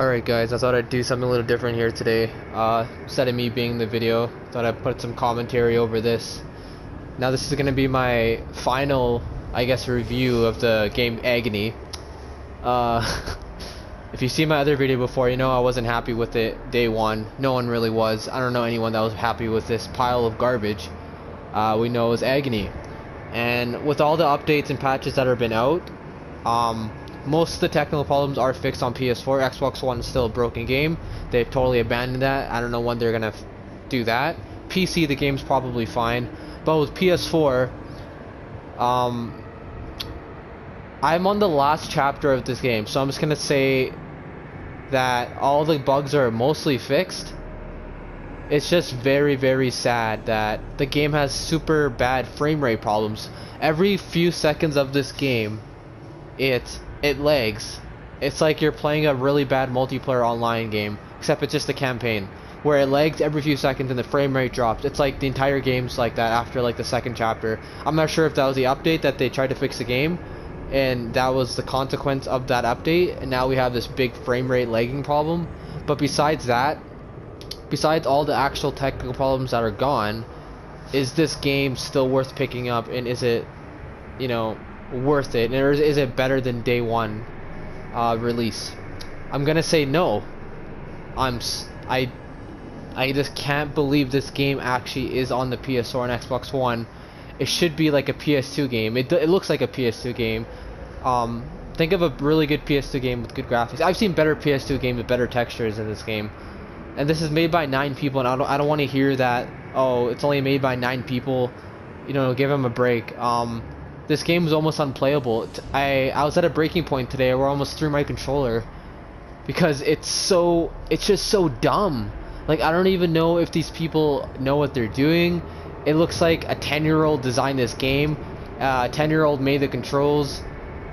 Alright guys, I thought I'd do something a little different here today. Instead of me being in the video, thought I'd put some commentary over this. Now this is going to be my final, I guess, review of the game Agony. If you see my other video before, you know I wasn't happy with it day one. No one really was. I don't know anyone that was happy with this pile of garbage we know is Agony. And with all the updates and patches that have been out, most of the technical problems are fixed on PS4. Xbox One is still a broken game. They've totally abandoned that. I don't know when they're gonna do that. PC, the game's probably fine, but with PS4, I'm on the last chapter of this game, so I'm just gonna say that all the bugs are mostly fixed. It's just very, very sad that the game has super bad frame rate problems. Every few seconds of this game, it lags. It's like you're playing a really bad multiplayer online game, except it's just a campaign, where it lags every few seconds and the frame rate drops. It's like the entire game's like that after like the second chapter. I'm not sure if that was the update that they tried to fix the game, and that was the consequence of that update, and now we have this big frame rate lagging problem. But besides that, besides all the actual technical problems that are gone, is this game still worth picking up, and is it, you know, worth it, or is it better than day one release? I'm gonna say no. I just can't believe this game actually is on the PS4 and Xbox One. It should be like a PS2 game. It looks like a PS2 game. Think of a really good PS2 game with good graphics. I've seen better PS2 games with better textures in this game, and this is made by 9 people, and I don't want to hear that, oh, it's only made by 9 people, you know, give them a break. This game is almost unplayable. I was at a breaking point today where I almost threw my controller because it's just so dumb. Like, I don't even know if these people know what they're doing. It looks like a 10-year-old designed this game. A 10-year-old made the controls.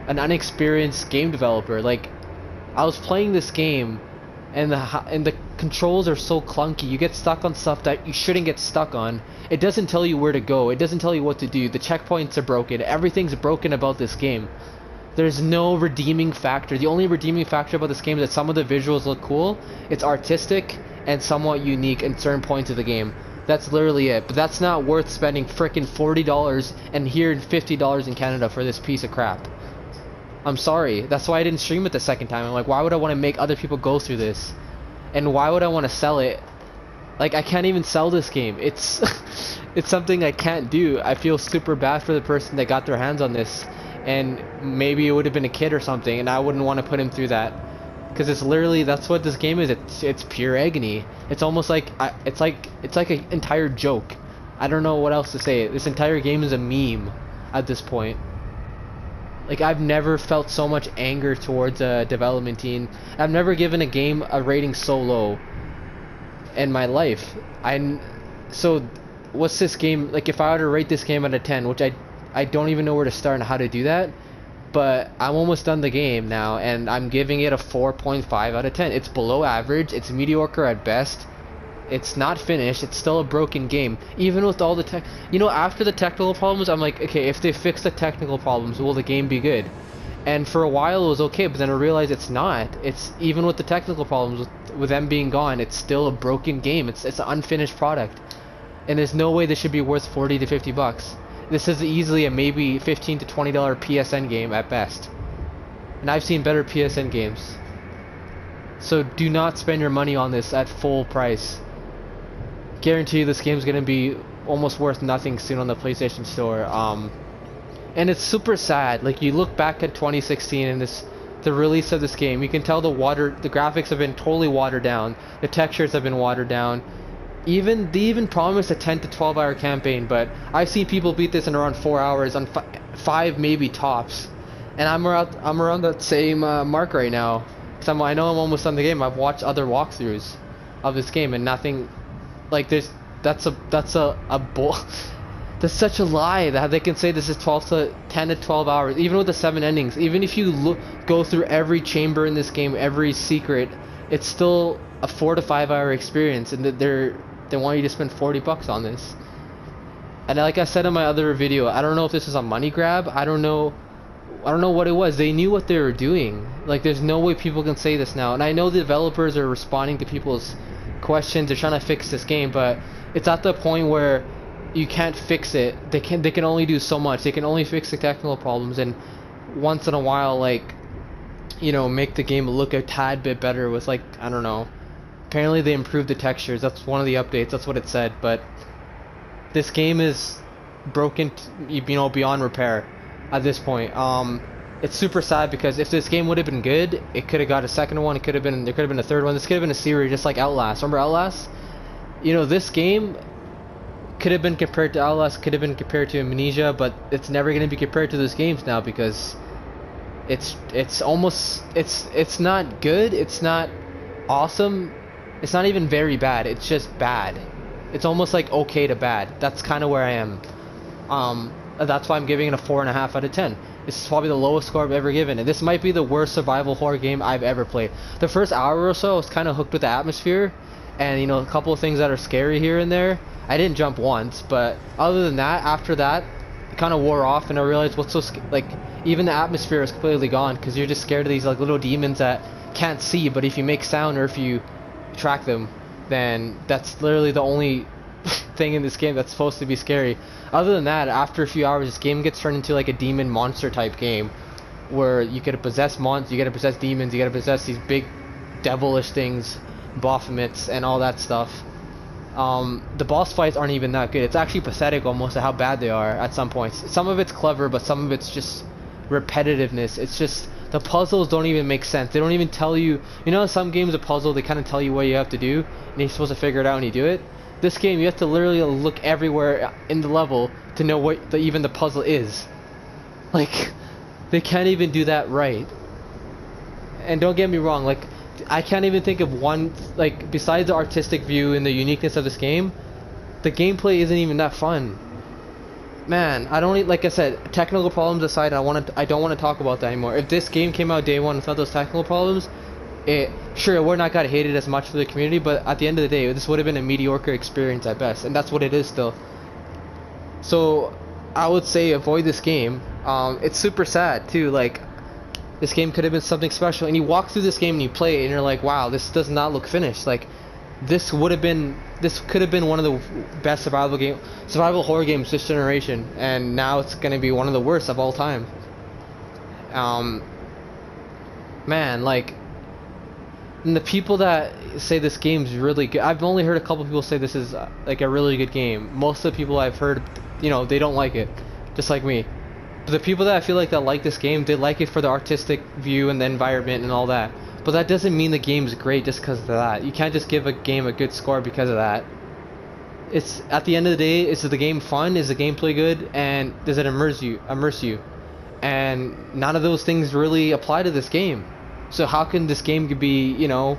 An unexperienced game developer. Like, I was playing this game, and the controls are so clunky. You get stuck on stuff that you shouldn't get stuck on. It doesn't tell you where to go. It doesn't tell you what to do. The checkpoints are broken. Everything's broken about this game. There's no redeeming factor. The only redeeming factor about this game is that some of the visuals look cool. It's artistic and somewhat unique in certain points of the game. That's literally it. But that's not worth spending frickin' $40 and here $50 in Canada for this piece of crap. I'm sorry. That's why I didn't stream it the second time. I'm like, why would I want to make other people go through this? And why would I want to sell it? Like, I can't even sell this game. It's it's something I can't do. I feel super bad for the person that got their hands on this, and maybe it would have been a kid or something, and I wouldn't want to put him through that, because it's literally, that's what this game is. It's pure agony. It's almost like it's like an entire joke. I don't know what else to say. This entire game is a meme at this point. Like, I've never felt so much anger towards a development team. I've never given a game a rating so low in my life. So what's this game, like, if I were to rate this game out of 10, which I don't even know where to start and how to do that, but I'm almost done the game now, and I'm giving it a 4.5 out of 10. It's below average. It's mediocre at best. It's not finished. It's still a broken game. Even with all the tech, you know, after the technical problems, I'm like, okay, if they fix the technical problems, will the game be good? And for a while it was okay, but then I realized it's not. It's, even with the technical problems, with them being gone, it's still a broken game. It's an unfinished product, and there's no way this should be worth 40 to 50 bucks. This is easily a maybe $15 to $20 PSN game at best, and I've seen better PSN games. So do not spend your money on this at full price. Guarantee you this game's gonna be almost worth nothing soon on the PlayStation Store. And it's super sad. Like, you look back at 2016 and the release of this game, you can tell the graphics have been totally watered down. The textures have been watered down. They even promised a 10 to 12 hour campaign, but I've seen people beat this in around 4 hours on 5 maybe tops. And I'm around that same mark right now. Cause I know I'm almost done the game. I've watched other walkthroughs of this game, and nothing. Like, that's such a lie that they can say this is 10 to 12 hours, even with the 7 endings. Even if you go through every chamber in this game, every secret, it's still a 4 to 5 hour experience, and they want you to spend 40 bucks on this. And like I said in my other video, I don't know if this is a money grab. I don't know I don't know what it was. They knew what they were doing. Like, there's no way people can say this now. And I know the developers are responding to people's questions. They're trying to fix this game, but it's at the point where you can't fix it. They can only do so much. They can only fix the technical problems, and once in a while, like, you know, make the game look a tad bit better with, like, I don't know. Apparently they improved the textures. That's one of the updates. That's what it said. But this game is broken, you know, beyond repair at this point. It's super sad because if this game would have been good, it could have got a second one. There could have been a third one. This could have been a series, just like Outlast. Remember Outlast? You know, this game could have been compared to Outlast, could have been compared to Amnesia, but it's never going to be compared to those games now because it's not good. It's not awesome. It's not even very bad. It's just bad. It's almost like okay to bad. That's kind of where I am. That's why I'm giving it a 4.5 out of 10. This is probably the lowest score I've ever given, and this might be the worst survival horror game I've ever played. The first hour or so, I was kind of hooked with the atmosphere, and you know, a couple of things that are scary here and there. I didn't jump once, but other than that, after that, it kind of wore off, and I realized what's so like, even the atmosphere is completely gone because you're just scared of these like little demons that can't see, but if you make sound or if you track them, then that's literally the only thing in this game that's supposed to be scary. Other than that, after a few hours, this game gets turned into like a demon monster type game where you gotta possess monsters, you gotta possess demons, you gotta possess these big devilish things, Baphomets and all that stuff. The boss fights aren't even that good. It's actually pathetic almost at how bad they are at some points. Some of it's clever, but some of it's just repetitiveness. It's just the puzzles don't even make sense. They don't even tell you. You know, some games of puzzle, they kind of tell you what you have to do, and you're supposed to figure it out and you do it. This game, you have to literally look everywhere in the level to know what even the puzzle is. Like, they can't even do that right. And don't get me wrong, like, I can't even think of one, like, besides the artistic view and the uniqueness of this game, the gameplay isn't even that fun. Man, I don't, like I said, technical problems aside, I don't want to talk about that anymore. If this game came out day one without those technical problems, sure, we're not gonna hate it as much for the community, but at the end of the day, this would have been a mediocre experience at best, and that's what it is still. So, I would say avoid this game. It's super sad too. Like, this game could have been something special, and you walk through this game and you play it, and you're like, wow, this does not look finished. Like, this could have been one of the best survival horror games this generation, and now it's gonna be one of the worst of all time. Man, like. And the people that say this game's really good, I've only heard a couple people say this is like a really good game. Most of the people I've heard, you know, they don't like it, just like me. But the people that I feel like that like this game, they like it for the artistic view and the environment and all that. But that doesn't mean the game's great just because of that. You can't just give a game a good score because of that. It's at the end of the day, is the game fun? Is the gameplay good? And does it immerse you? And none of those things really apply to this game. So how can this game be, you know,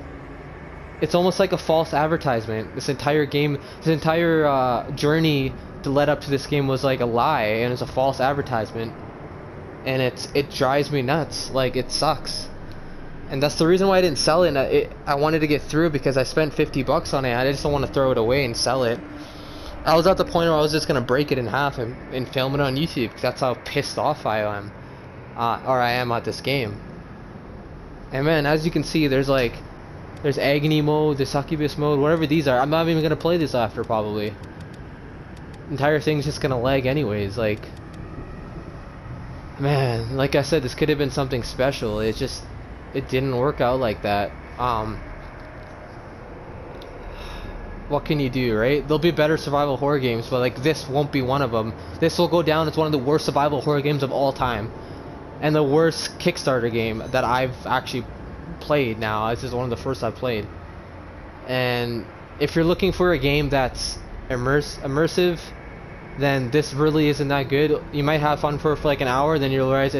it's almost like a false advertisement. This entire game, this entire journey to lead up to this game was like a lie, and it's a false advertisement. And it drives me nuts. Like, it sucks. And that's the reason why I didn't sell it. I wanted to get through because I spent $50 on it. I just don't want to throw it away and sell it. I was at the point where I was just gonna break it in half and film it on YouTube because that's how pissed off I am, or I am at this game. And man, as you can see, there's agony mode, there's succubus mode, whatever these are. I'm not even gonna play this after, probably. Entire thing's just gonna lag anyways. Like, man, like I said, this could have been something special. It didn't work out like that. What can you do, right? There'll be better survival horror games, but like this won't be one of them. This will go down as one of the worst survival horror games of all time. And the worst Kickstarter game that I've actually played now. This is one of the first I've played. And if you're looking for a game that's immersive, then this really isn't that good. You might have fun for like an hour, then you'll realize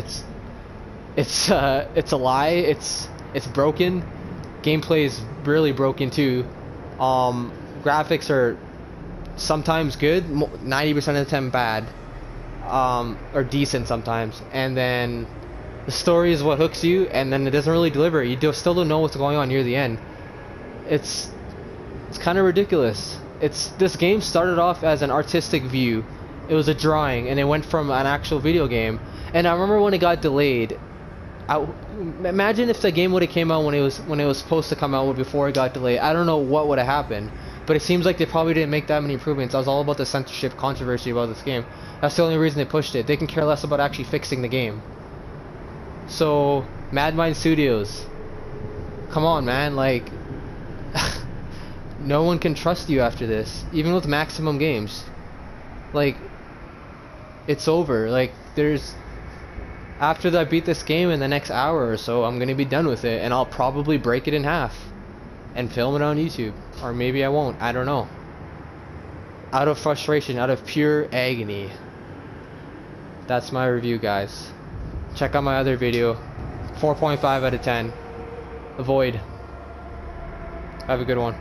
it's a lie. It's broken. Gameplay is really broken too. Graphics are sometimes good, 90% of the time bad. Or decent sometimes, and then the story is what hooks you, and then it doesn't really deliver. You still don't know what's going on near the end. It's kind of ridiculous. This game started off as an artistic view. It was a drawing, and it went from an actual video game, And I remember when it got delayed. Imagine if the game would have came out when it was supposed to come out before it got delayed. I don't know what would have happened, but it seems like they probably didn't make that many improvements. I was all about the censorship controversy about this game. That's the only reason they pushed it. They can care less about actually fixing the game. So, Mad Mind Studios, come on, man, like, no one can trust you after this, even with Maximum Games. Like, it's over. Like, after I beat this game in the next hour or so, I'm gonna be done with it, and I'll probably break it in half and film it on YouTube, or maybe I won't. I don't know. Out of frustration, out of pure agony. That's my review, guys. Check out my other video. 4.5 out of 10. Avoid. Have a good one.